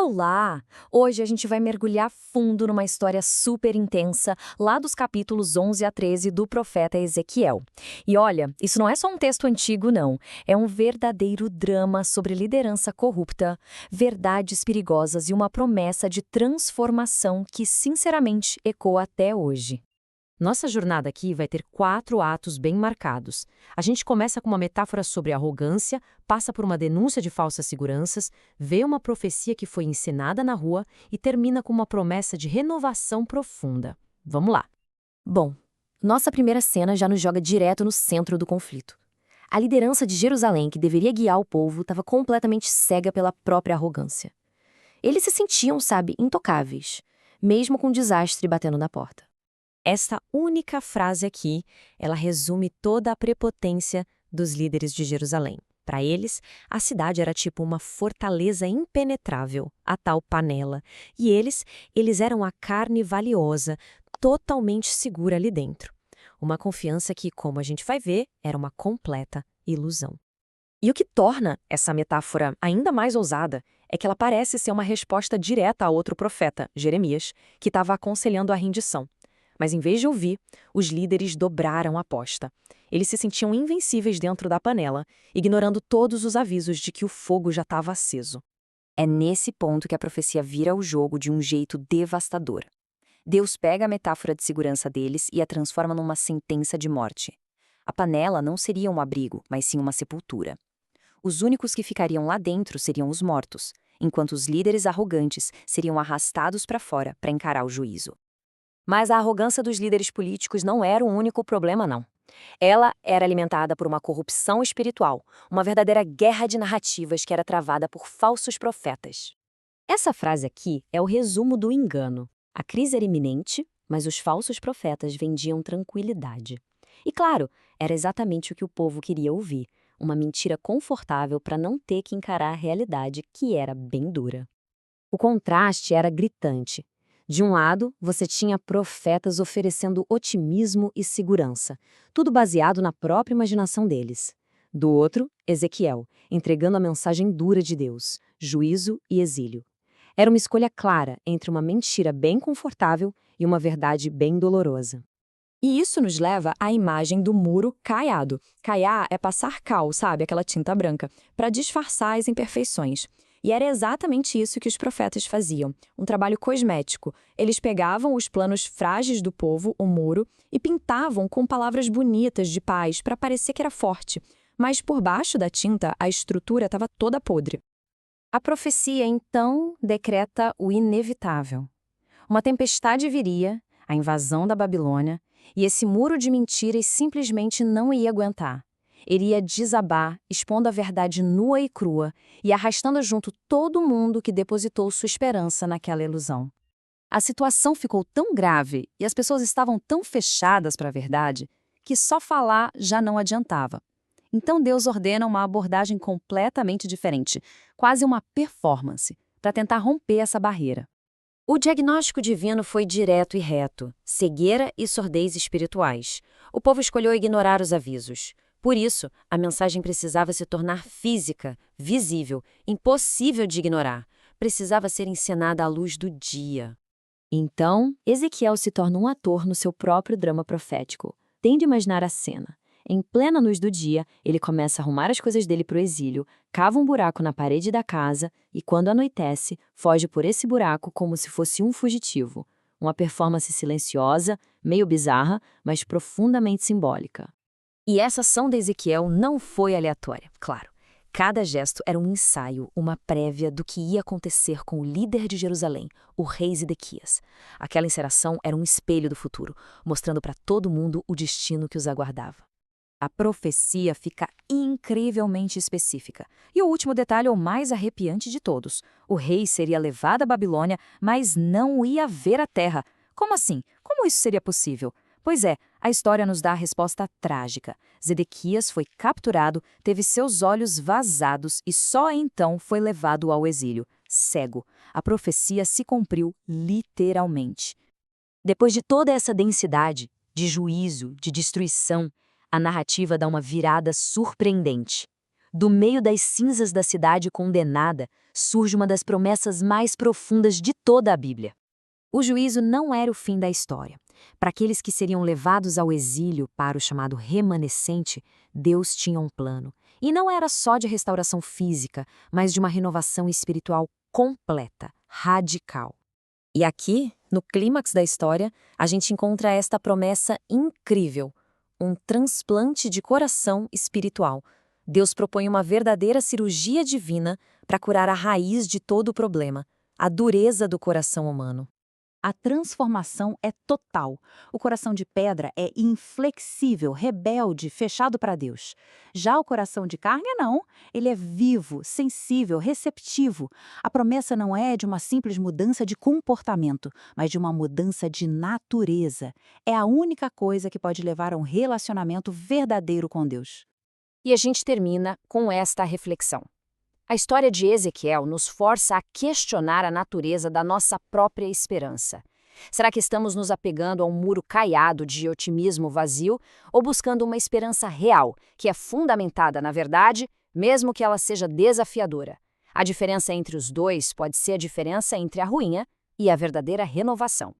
Olá! Hoje a gente vai mergulhar fundo numa história super intensa, lá dos capítulos 11 a 13 do profeta Ezequiel. E olha, isso não é só um texto antigo, não. É um verdadeiro drama sobre liderança corrupta, verdades perigosas e uma promessa de transformação que, sinceramente, ecoa até hoje. Nossa jornada aqui vai ter 4 atos bem marcados. A gente começa com uma metáfora sobre arrogância, passa por uma denúncia de falsas seguranças, vê uma profecia que foi encenada na rua e termina com uma promessa de renovação profunda. Vamos lá. Bom, nossa primeira cena já nos joga direto no centro do conflito. A liderança de Jerusalém, que deveria guiar o povo, estava completamente cega pela própria arrogância. Eles se sentiam, sabe, intocáveis, mesmo com o desastre batendo na porta. Esta única frase aqui, ela resume toda a prepotência dos líderes de Jerusalém. Para eles, a cidade era tipo uma fortaleza impenetrável, a tal panela. E eles eram a carne valiosa, totalmente segura ali dentro. Uma confiança que, como a gente vai ver, era uma completa ilusão. E o que torna essa metáfora ainda mais ousada é que ela parece ser uma resposta direta a outro profeta, Jeremias, que estava aconselhando a rendição. Mas em vez de ouvir, os líderes dobraram a aposta. Eles se sentiam invencíveis dentro da panela, ignorando todos os avisos de que o fogo já estava aceso. É nesse ponto que a profecia vira o jogo de um jeito devastador. Deus pega a metáfora de segurança deles e a transforma numa sentença de morte. A panela não seria um abrigo, mas sim uma sepultura. Os únicos que ficariam lá dentro seriam os mortos, enquanto os líderes arrogantes seriam arrastados para fora para encarar o juízo. Mas a arrogância dos líderes políticos não era o único problema, não. Ela era alimentada por uma corrupção espiritual, uma verdadeira guerra de narrativas que era travada por falsos profetas. Essa frase aqui é o resumo do engano. A crise era iminente, mas os falsos profetas vendiam tranquilidade. E claro, era exatamente o que o povo queria ouvir, uma mentira confortável para não ter que encarar a realidade, que era bem dura. O contraste era gritante. De um lado, você tinha profetas oferecendo otimismo e segurança, tudo baseado na própria imaginação deles. Do outro, Ezequiel, entregando a mensagem dura de Deus, juízo e exílio. Era uma escolha clara entre uma mentira bem confortável e uma verdade bem dolorosa. E isso nos leva à imagem do muro caiado. Caiar é passar cal, sabe, aquela tinta branca, para disfarçar as imperfeições. E era exatamente isso que os profetas faziam, um trabalho cosmético. Eles pegavam os planos frágeis do povo, o muro, e pintavam com palavras bonitas de paz para parecer que era forte. Mas por baixo da tinta, a estrutura estava toda podre. A profecia, então, decreta o inevitável. Uma tempestade viria, a invasão da Babilônia, e esse muro de mentiras simplesmente não ia aguentar. Iria desabar, expondo a verdade nua e crua e arrastando junto todo mundo que depositou sua esperança naquela ilusão. A situação ficou tão grave e as pessoas estavam tão fechadas para a verdade que só falar já não adiantava. Então Deus ordena uma abordagem completamente diferente, quase uma performance, para tentar romper essa barreira. O diagnóstico divino foi direto e reto, cegueira e surdez espirituais. O povo escolheu ignorar os avisos. Por isso, a mensagem precisava se tornar física, visível, impossível de ignorar. Precisava ser encenada à luz do dia. Então, Ezequiel se torna um ator no seu próprio drama profético. Tente imaginar a cena. Em plena luz do dia, ele começa a arrumar as coisas dele para o exílio, cava um buraco na parede da casa e, quando anoitece, foge por esse buraco como se fosse um fugitivo. Uma performance silenciosa, meio bizarra, mas profundamente simbólica. E essa ação de Ezequiel não foi aleatória, claro. Cada gesto era um ensaio, uma prévia do que ia acontecer com o líder de Jerusalém, o rei Zedequias. Aquela encenação era um espelho do futuro, mostrando para todo mundo o destino que os aguardava. A profecia fica incrivelmente específica. E o último detalhe é o mais arrepiante de todos. O rei seria levado à Babilônia, mas não ia ver a terra. Como assim? Como isso seria possível? Pois é, a história nos dá a resposta trágica. Zedequias foi capturado, teve seus olhos vazados e só então foi levado ao exílio, cego. A profecia se cumpriu literalmente. Depois de toda essa densidade, de juízo, de destruição, a narrativa dá uma virada surpreendente. Do meio das cinzas da cidade condenada, surge uma das promessas mais profundas de toda a Bíblia. O juízo não era o fim da história. Para aqueles que seriam levados ao exílio para o chamado remanescente, Deus tinha um plano. E não era só de restauração física, mas de uma renovação espiritual completa, radical. E aqui, no clímax da história, a gente encontra esta promessa incrível: um transplante de coração espiritual. Deus propõe uma verdadeira cirurgia divina para curar a raiz de todo o problema, a dureza do coração humano. A transformação é total. O coração de pedra é inflexível, rebelde, fechado para Deus. Já o coração de carne não. Ele é vivo, sensível, receptivo. A promessa não é de uma simples mudança de comportamento, mas de uma mudança de natureza. É a única coisa que pode levar a um relacionamento verdadeiro com Deus. E a gente termina com esta reflexão. A história de Ezequiel nos força a questionar a natureza da nossa própria esperança. Será que estamos nos apegando a um muro caiado de otimismo vazio ou buscando uma esperança real, que é fundamentada na verdade, mesmo que ela seja desafiadora? A diferença entre os dois pode ser a diferença entre a ruína e a verdadeira renovação.